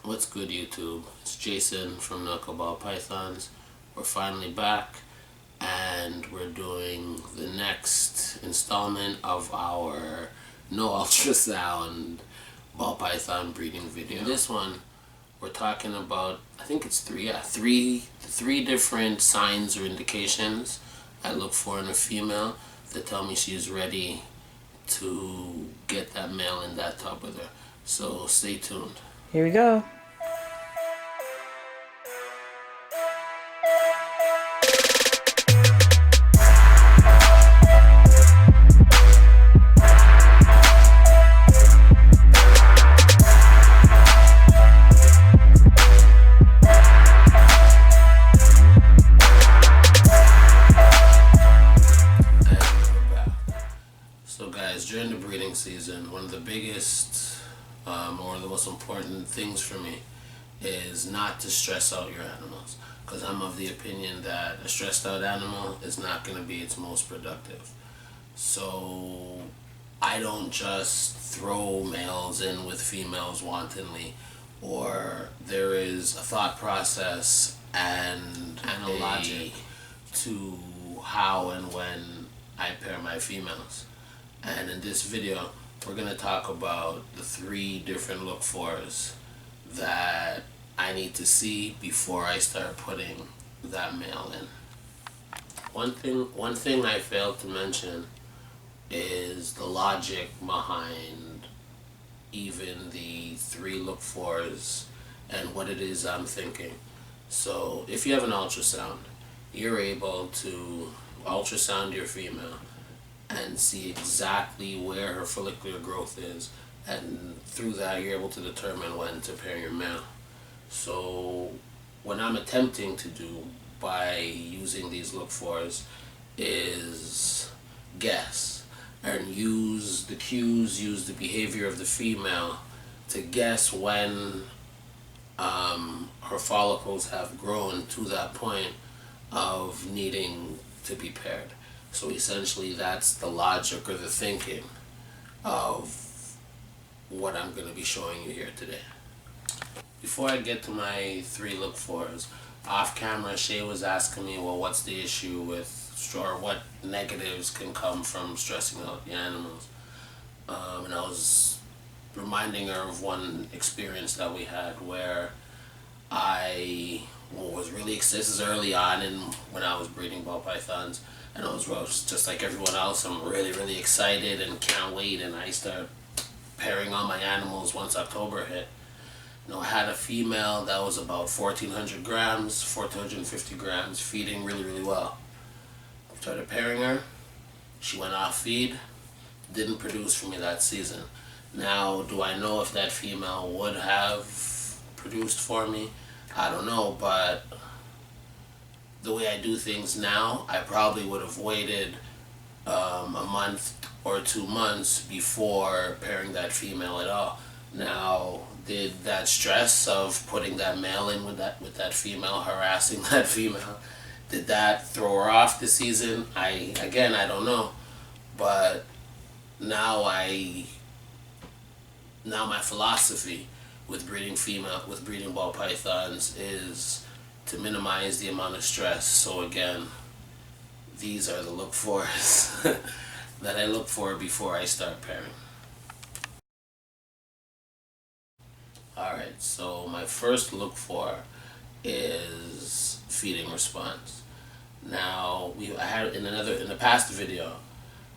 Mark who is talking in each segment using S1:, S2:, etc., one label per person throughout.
S1: What's good, YouTube? It's Jason from Nyoka Pythons. We're finally back and we're doing the next installment of our no ultrasound ball python breeding video. In this one, we're talking about, I think it's three different signs or indications I look for in a female that tell me she's ready to get that male in that tub with her. So stay tuned.
S2: Here we go.
S1: So guys, during the breeding season, one of the biggest or the most important things for me is not to stress out your animals, because I'm of the opinion that a stressed out animal is not going to be its most productive. So I don't just throw males in with females wantonly, or there is a thought process and a logic to how and when I pair my females. And in this video, we're going to talk about the 3 different look-fors that I need to see before I start putting that male in. One thing I failed to mention is the logic behind even the 3 look-fors and what it is I'm thinking. So if you have an ultrasound, you're able to ultrasound your female and see exactly where her follicular growth is, and through that you're able to determine when to pair your male. So what I'm attempting to do by using these look-fors is guess and use the cues, use the behavior of the female to guess when her follicles have grown to that point of needing to be paired. So essentially that's the logic or the thinking of what I'm going to be showing you here today. Before I get to my 3 look-fors, off camera Shay was asking me, well, what's the issue with, or what negatives can come from stressing out the animals? And I was reminding her of one experience that we had where I was really excited. This is early on when I was breeding ball pythons, and I was just like everyone else. I'm really excited and can't wait, and I start pairing all my animals once October hit. I had a female that was about 1,400 grams, 1,450 grams, feeding really well. Started pairing her. She went off feed, didn't produce for me that season. Now, do I know if that female would have produced for me? I don't know, but the way I do things now, I probably would have waited a month or 2 months before pairing that female at all. Now, did that stress of putting that male in with that female, harassing that female, did that throw her off the season? I don't know, but now my philosophy with breeding ball pythons is to minimize the amount of stress. So again, these are the look-fors that I look for before I start pairing. Alright, so my first look-for is feeding response. Now, I had in the past video,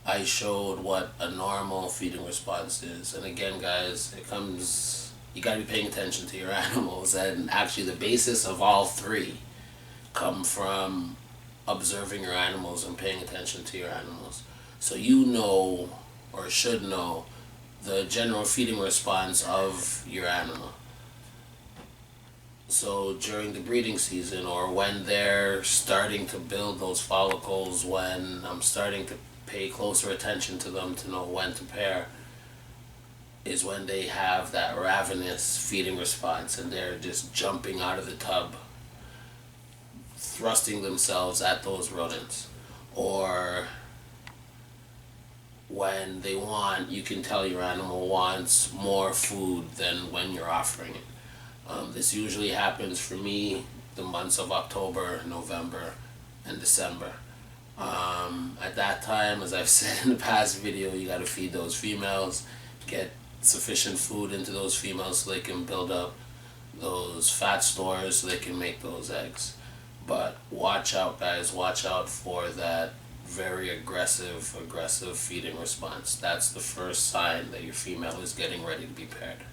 S1: I showed what a normal feeding response is. And again, guys, you gotta be paying attention to your animals, and actually the basis of all 3 come from observing your animals and paying attention to your animals. So you know, or should know, the general feeding response of your animal. So during the breeding season, or when they're starting to build those follicles, when I'm starting to pay closer attention to them to know when to pair, is when they have that ravenous feeding response and they're just jumping out of the tub, thrusting themselves at those rodents. Or when you can tell your animal wants more food than when you're offering it. This usually happens for me the months of October, November, and December. At that time, as I've said in the past video, you gotta feed those females, get sufficient food into those females so they can build up those fat stores so they can make those eggs. But watch out, guys, watch out for that very aggressive feeding response. That's the first sign that your female is getting ready to be paired.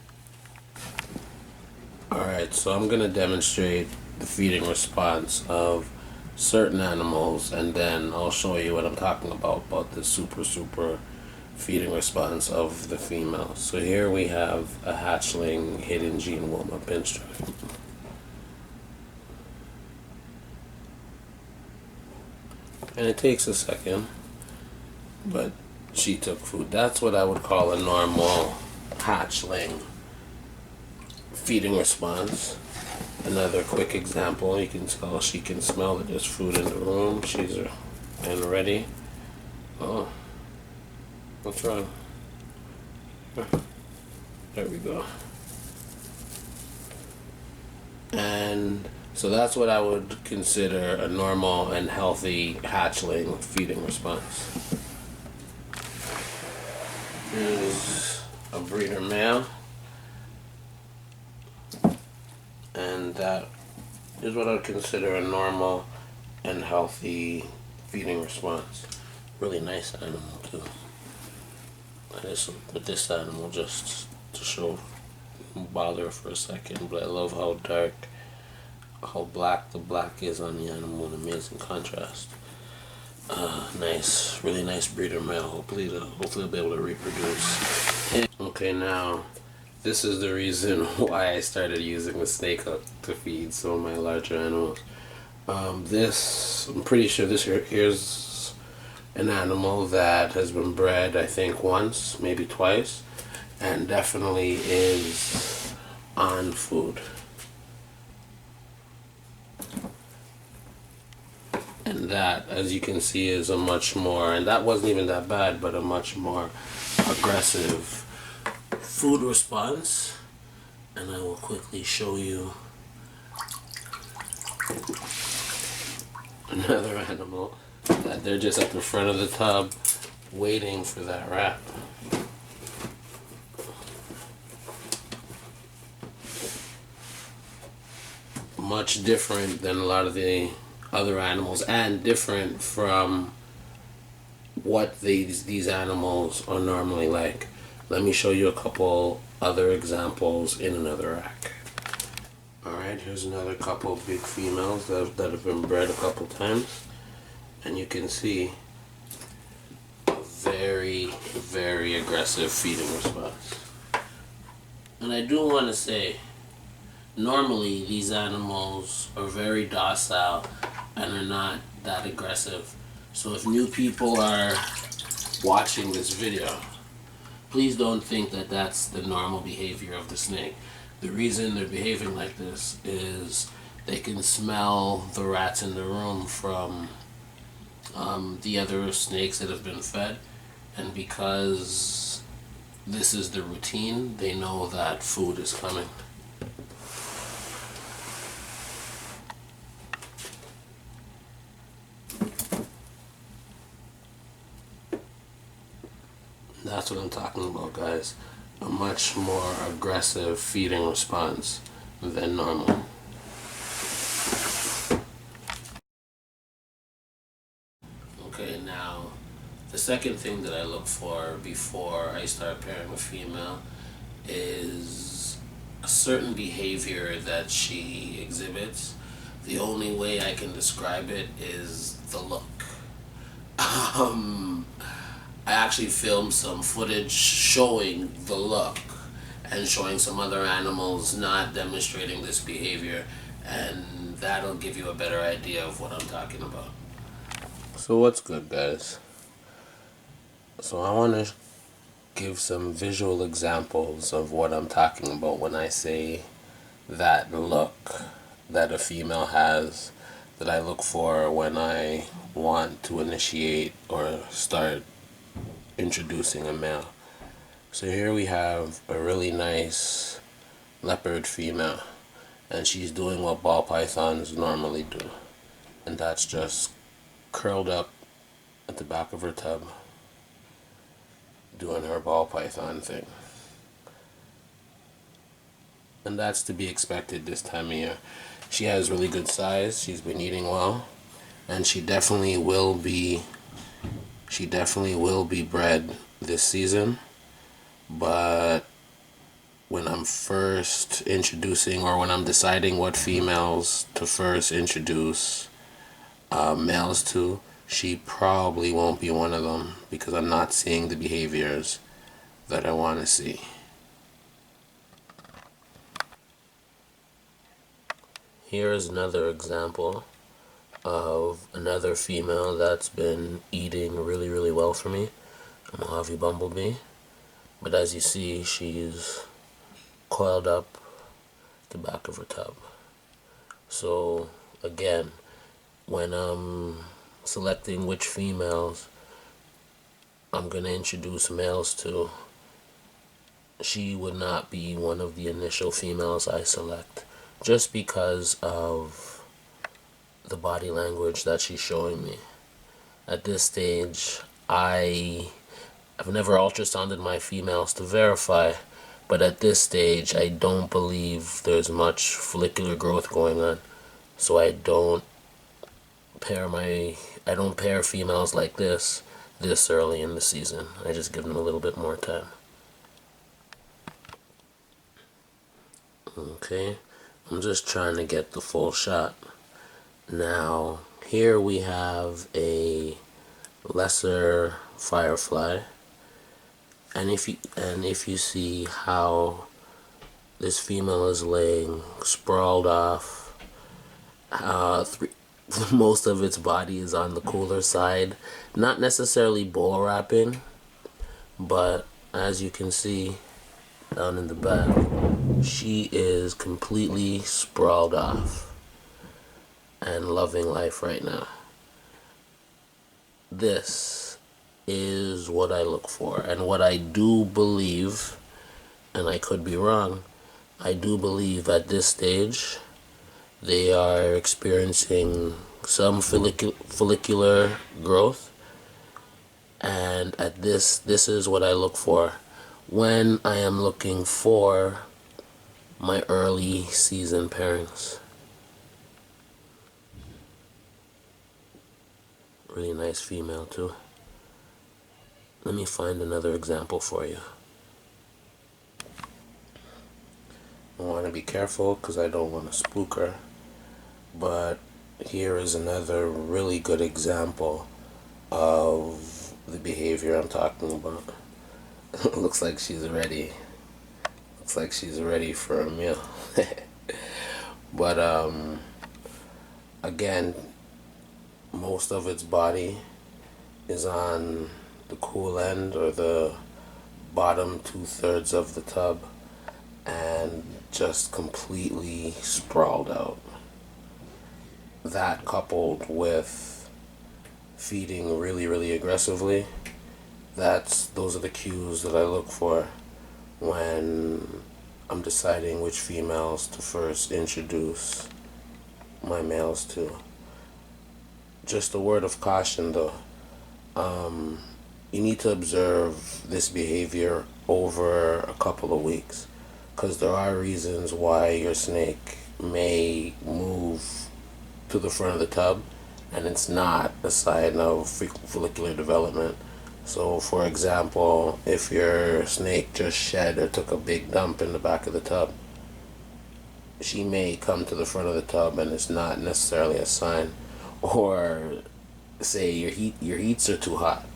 S1: Alright, so I'm going to demonstrate the feeding response of certain animals, and then I'll show you what I'm talking about the super feeding response of the female. So here we have a hatchling hidden gene warm-up pinstripe. And it takes a second, but she took food. That's what I would call a normal hatchling feeding response. Another quick example, you can tell she can smell that there's food in the room. She's and ready. Oh, what's wrong? There we go. And so that's what I would consider a normal and healthy hatchling feeding response. Here's a breeder male. And that is what I would consider a normal and healthy feeding response. Really nice animal too. I just with this animal just to show, bother for a second, but I love how dark, how black the black is on the animal. An amazing contrast. Nice, really nice breeder male. Hopefully they'll be able to reproduce. Okay, now this is the reason why I started using the snake hook to feed some of my larger animals. I'm pretty sure here's an animal that has been bred, I think, once, maybe twice, and definitely is on food. And that, as you can see, is a much more, and that wasn't even that bad, but a much more aggressive food response. And I will quickly show you another animal that they're just at the front of the tub waiting for that rat. Much different than a lot of the other animals, and different from what these animals are normally like. Let me show you a couple other examples in another rack. Alright, here's another couple of big females that have been bred a couple times. And you can see a very aggressive feeding response. And I do want to say, normally these animals are very docile and are not that aggressive. So if new people are watching this video, please don't think that that's the normal behavior of the snake. The reason they're behaving like this is they can smell the rats in the room from the other snakes that have been fed, and because this is the routine, they know that food is coming. That's what I'm talking about, guys. A much more aggressive feeding response than normal. Okay, now the second thing that I look for before I start pairing a female is a certain behavior that she exhibits. The only way I can describe it is the look. I actually filmed some footage showing the look and showing some other animals not demonstrating this behavior, and that'll give you a better idea of what I'm talking about. So what's good, guys? So I want to give some visual examples of what I'm talking about when I say that look that a female has, that I look for when I want to initiate or start introducing a male. So here we have a really nice leopard female. and she's doing what ball pythons normally do, and that's just curled up at the back of her tub doing her ball python thing. And that's to be expected this time of year. She has really good size, she's been eating well, and she definitely will be bred this season. But when I'm first introducing, or when I'm deciding what females to first introduce males to, she probably won't be one of them, because I'm not seeing the behaviors that I want to see. Here is another example of another female that's been eating really, really well for me, a Mojave bumblebee. But as you see, she's coiled up the back of her tub. So again, when I'm selecting which females I'm going to introduce males to, she would not be one of the initial females I select, just because of the body language that she's showing me. At this stage, I've never ultrasounded my females to verify, but at this stage I don't believe there's much follicular growth going on, so I don't pair females like this early in the season. I just give them a little bit more time. Okay, I'm just trying to get the full shot. Now, here we have a lesser firefly, and if you see how this female is laying sprawled off, most of its body is on the cooler side, not necessarily ball wrapping, but as you can see down in the back, she is completely sprawled off and loving life right now. This is what I look for, and what I do believe, and I could be wrong, I do believe at this stage they are experiencing some follicular growth, and at this is what I look for when I am looking for my early season pairings. Really nice female too. Let me find another example for you. I want to be careful because I don't want to spook her, but here is another really good example of the behavior I'm talking about. Looks like she's ready. Looks like she's ready for a meal. But again, most of its body is on the cool end, or the bottom 2/3 of the tub, and just completely sprawled out. That, coupled with feeding really, really aggressively, those are the cues that I look for when I'm deciding which females to first introduce my males to. Just a word of caution though, you need to observe this behavior over a couple of weeks, because there are reasons why your snake may move to the front of the tub, and it's not a sign of follicular development. So for example, if your snake just shed or took a big dump in the back of the tub, she may come to the front of the tub and it's not necessarily a sign. Or say your heats are too hot,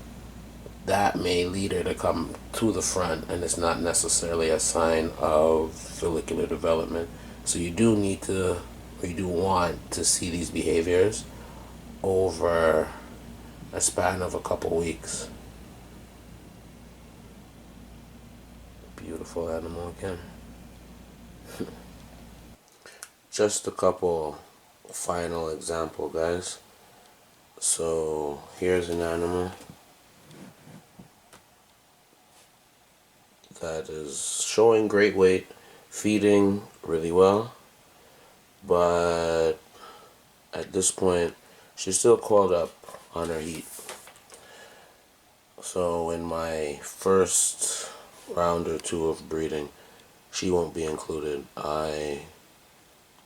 S1: that may lead her to come to the front, and it's not necessarily a sign of follicular development. So you do want to see these behaviors over a span of a couple weeks. Beautiful animal again. Just a couple final example, guys. So here's an animal that is showing great weight, feeding really well, but at this point, she's still coiled up on her heat. So in my first round or two of breeding, she won't be included. I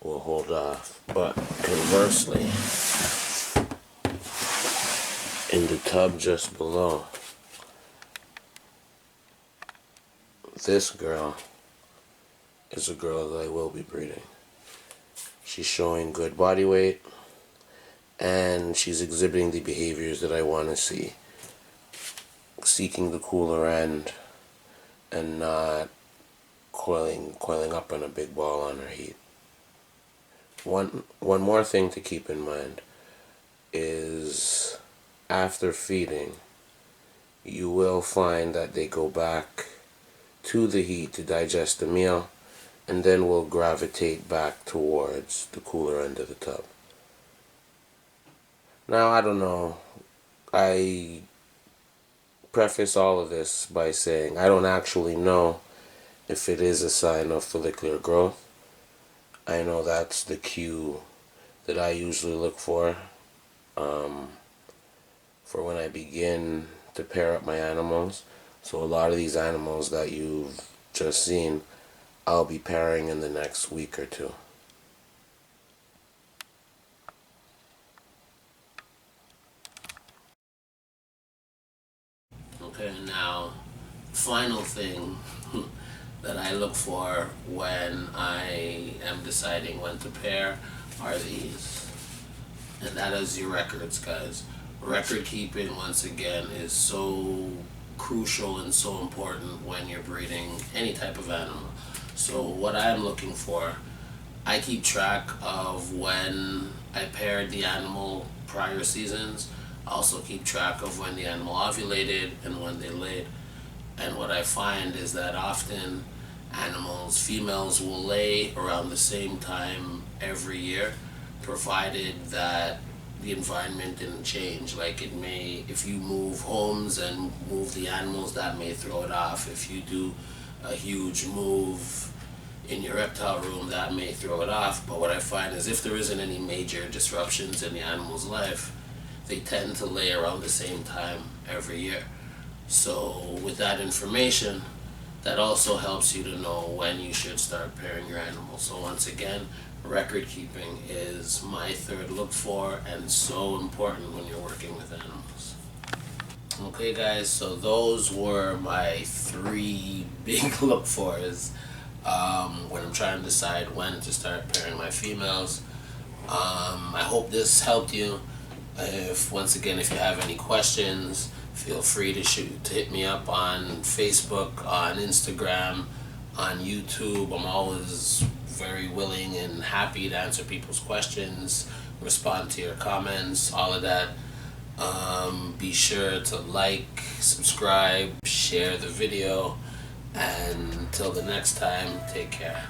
S1: will hold off. But conversely, in the tub just below, this girl is a girl that I will be breeding. She's showing good body weight, and she's exhibiting the behaviors that I want to see. Seeking the cooler end and not coiling up on a big ball on her heat. One more thing to keep in mind is after feeding, you will find that they go back to the heat to digest the meal, and then will gravitate back towards the cooler end of the tub. Now, I don't know. I preface all of this by saying I don't actually know if it is a sign of follicular growth. I know that's the cue that I usually look for when I begin to pair up my animals. So a lot of these animals that you've just seen, I'll be pairing in the next week or two. Okay, now, final thing that I look for when I am deciding when to pair are these. And that is your records, guys. Record keeping, once again, is so crucial and so important when you're breeding any type of animal. So what I'm looking for, I keep track of when I paired the animal prior seasons. I also keep track of when the animal ovulated and when they laid. And what I find is that often animals, females will lay around the same time every year, provided that the environment didn't change. Like it may, if you move homes and move the animals, that may throw it off. If you do a huge move in your reptile room, that may throw it off. But what I find is if there isn't any major disruptions in the animal's life, they tend to lay around the same time every year. So with that information, that also helps you to know when you should start pairing your animals. So once again, record keeping is my third look for, and so important when you're working with animals. Okay guys, so those were my 3 big look fors when I'm trying to decide when to start pairing my females. I hope this helped you. If once again, if you have any questions, feel free to hit me up on Facebook, on Instagram, on YouTube. I'm always very willing and happy to answer people's questions, respond to your comments, all of that. Be sure to like, subscribe, share the video, and until the next time, take care.